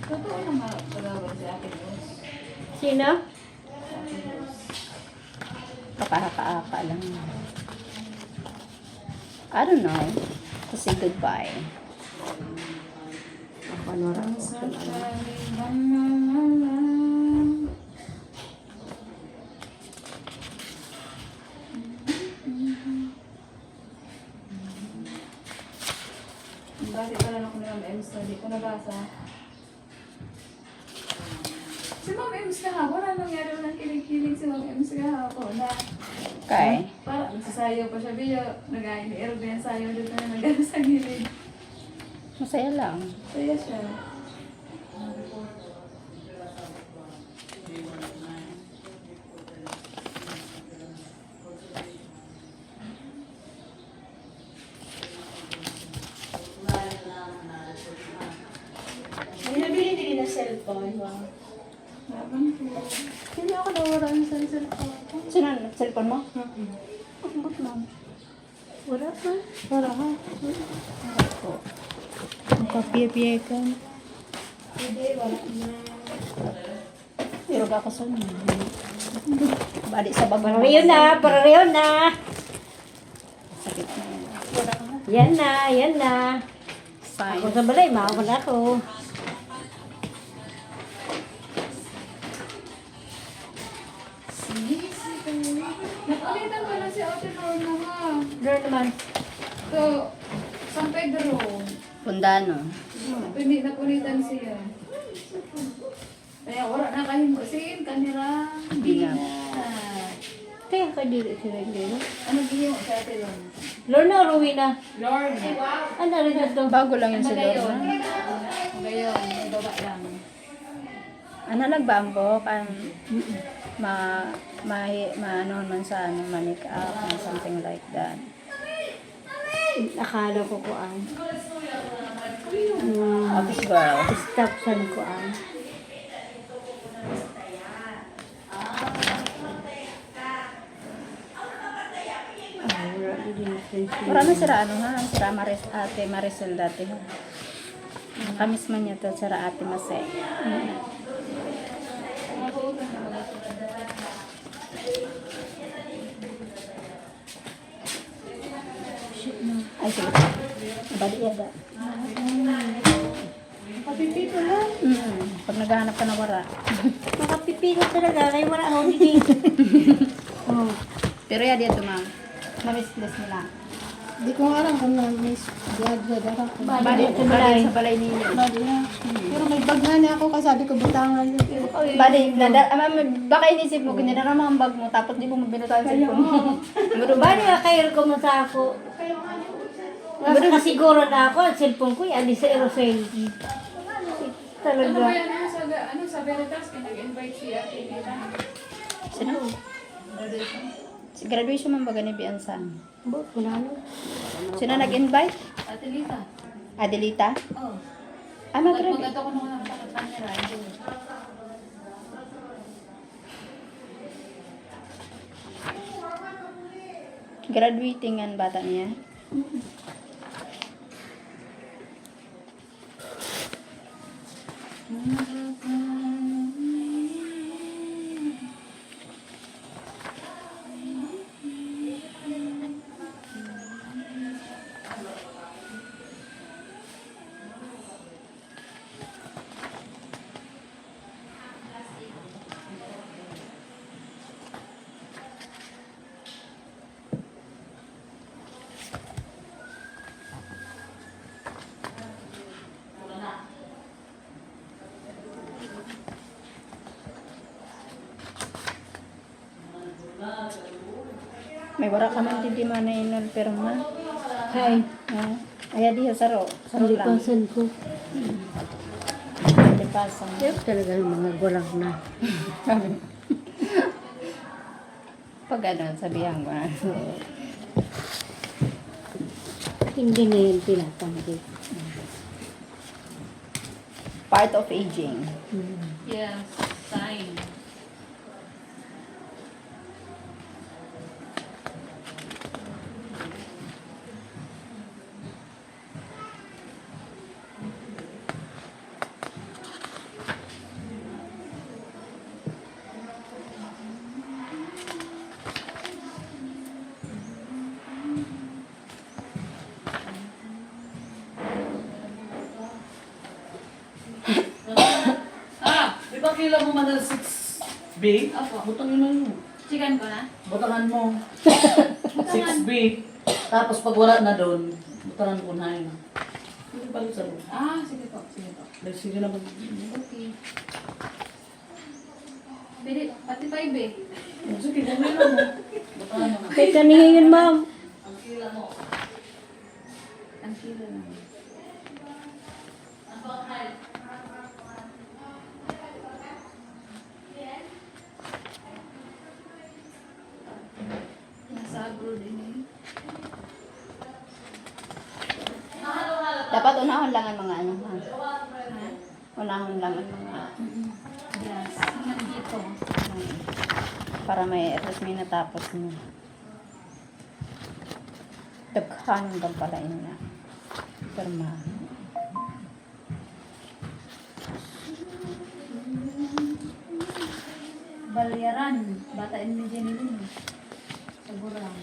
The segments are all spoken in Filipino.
Totoo naman pagawin si Ate Rose. Sino? Ate Rose. Kapahapa-apa lang. I don't know. To say goodbye. Panorama Sa ko. kalimangan. Bakit pala na ko ng Ems na di ko nabasa? Si Ma'am Ems kahapon, anong nangyari mo ng kilig-kilig si Ma'am Ems kahapon na Okay. parang nagsasayaw pa siya, Biyo, nag-ain ni Erwin yung sayaw dito na nag sa gilid. Masaya lang. Saya siya. May nabili din na cellphone. Wow. Laban ko. Hindi ako nawaran sa cellphone. Sino? Cellphone mo? Ang ba't mo? Wala pa. Wala ka. Ang kapiye-piye ka. Hindi, wala na. Pero ka sa niya. Balik sa bag. Para yun na, para yun na. Sakit na yan. Yan na, yan na. Fine. Ako sa balay, makakala ko. Napalitan ko na si Ate Lorna ha. Doon naman. So, San Pedro. Pundano. Pindi na pulitan siya. Kaya wala na kayo sin kanira. Hindi na. Kaya ka dili sila dito. Ano ginawa sa Ate Lorna? Lorna o Rowena? Lorna. Ano rin ito? Bago lang yun si Magayon. Lorna. Magayon. Baba lang. Ano nagbambok? Ano man sa ano, manik up, something like that. Akala ko kuan. Office girl. Stop san kuan. Wala din natin. Marami sira ano ha, sira Ate Maricel dati ha. Kamis man niya to, sira Ate Mase. Ay, sige. Bali yada. Kapipito lang. Pag naghahanap ka na wara. Makapipito talaga. Kaya wala ako dito. Oh. Pero yada ito ma'am. Na-misplace mo lang. Di ko nga alam kung na-miss. Diyan ako. Bali sa balay. sa balay ninyo. Bali na. Pero may bag nga niya ako kasi sabi ko butangan yun. Bali, baka inisip mo, ganyan na naman ang bag mo, tapos di mo mabinutan ang cellphone mo. Bali na kayo ko mo sa ako. Nasa kasiguro na ako. Ang cellphone ko yan. Di sa aerosol. Ano Talaga. ba yan? Ano sa Veritas? Kaya nag-invite si Ate Nila. Sino? Si graduation man baga ni Biansa. Bot, wala na. Sino nag-invite? Ate Lita. Adelita? Oh. Ah, mag-graduate. Maganda ko naman ang pakatanya. Graduating ang bata niya. May wara ka man hindi man na inol pero na. Hay. Ay, di saro. Saro Hindi lang. pasan ko. Hindi pasang. Kaya talaga yung mga gulang na. Pag ano, sabihan ko na. Hindi na yun tinatanggi. Part of aging. Yes, sign. kilo mo man 6B, Opo. butangin mo yun. Chicken ko na? Butangan mo. 6B. Tapos pag wala na doon, butangan ko na yun. Hindi ba sa doon? Ah, sige po. Sige po. Sige na mag... Okay. Pwede, pati 5 eh. Sige, gawin mo. Butangan mo na. Kaya kanihin yun, ma'am. Ang kila mo. Ang kilo lang. Nasa abroad din eh. Dapat unahon lang ang mga ano. Ha? Unahon lang ang mga Yes. Hanggang dito. para may at least may natapos mo. Daghan hanggang palain niya. Perma. Balyaran. Bata in medyo nila. Sagurang.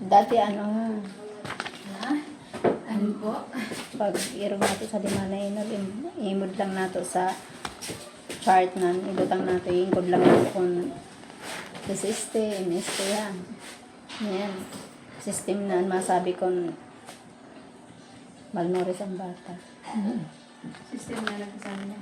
Dati ano, Ha? Ano po? pag irong nato sa lima na inol, imod lang nato sa chart na, ibutang nato, ingkod lang nato kung system, yan. Yan. System na, masabi kung malnourished ang bata. System na lang sa niya.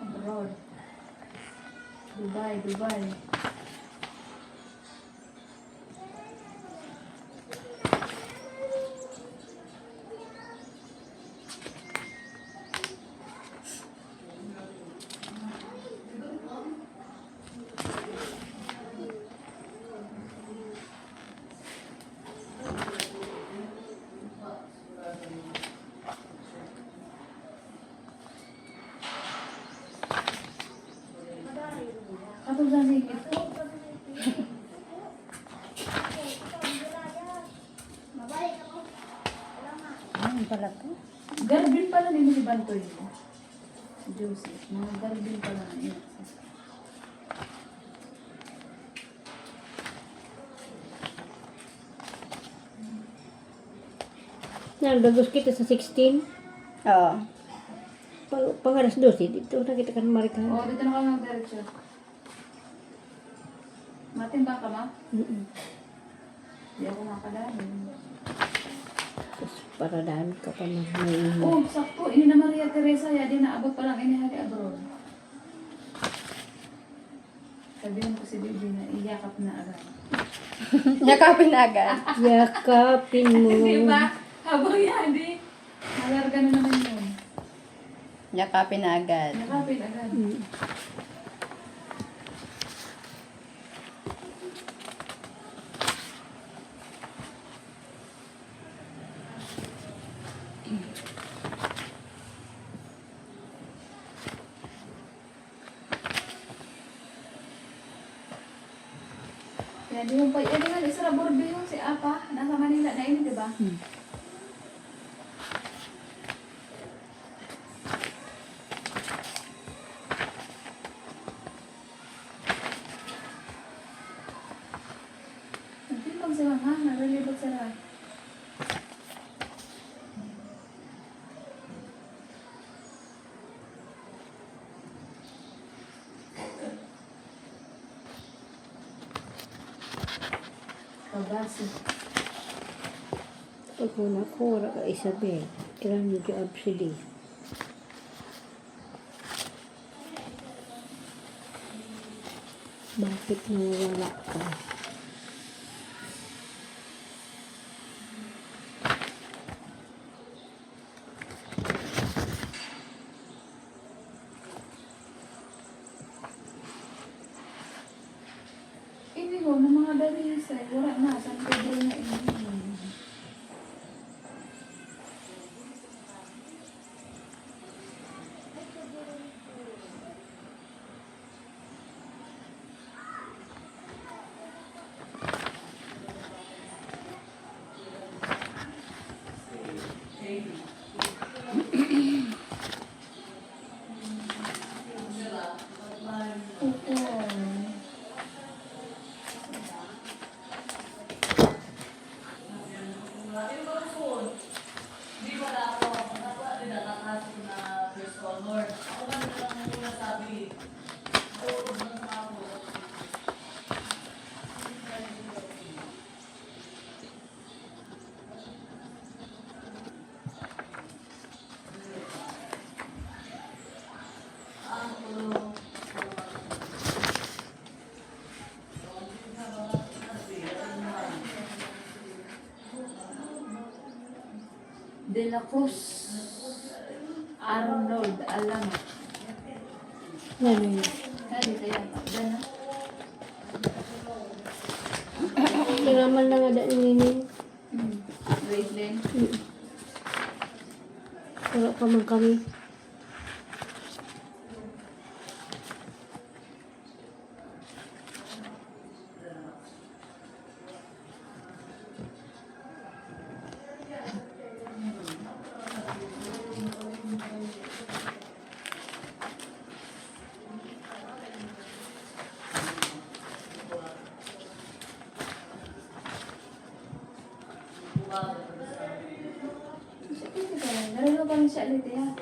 Abroad. Dubai, Dubai. Ato sa higit po. Ano pala to? Garbin pala ni Mili Bantoy. Joseph. Mga garbin pala na yun. Nagdagos kita sa 16. Oo. Pangaras 12, dito na kita kan marikan. Oo, dito na kami mag-diretso. Matimbang ka, ma? Hindi ako makadami. Tapos para dami ka pa may Oh, sakto. Ini na Maria Teresa. Ya, di naabot pa lang ini hari abroad. Sabihin ko si Bibi na iyakap na agad. Yakapin agad. yakapin mo. Di ba? Habang yan, di. Malarga na naman yun. Yakapin agad. Yakapin agad. Kaya di yung pa, di nga, isa rabor yung si Apa, nasa Manila na yun, di ba? Nagtimpang sila, ha? Nagalibot sila. Kabasi. Ako na ko, ka Isabel. Kailan mo job sila. Bakit nawawala ka? Ini ho, ng mga darisay, wala na, San Pedro na ini. De La Cruz. Arnold, alam. Ano yun? Dito yan. Diyan na. Tinaman lang ada ini. Wait, Len. Wala pa man kami. Narilo pa rin siya ulit yan.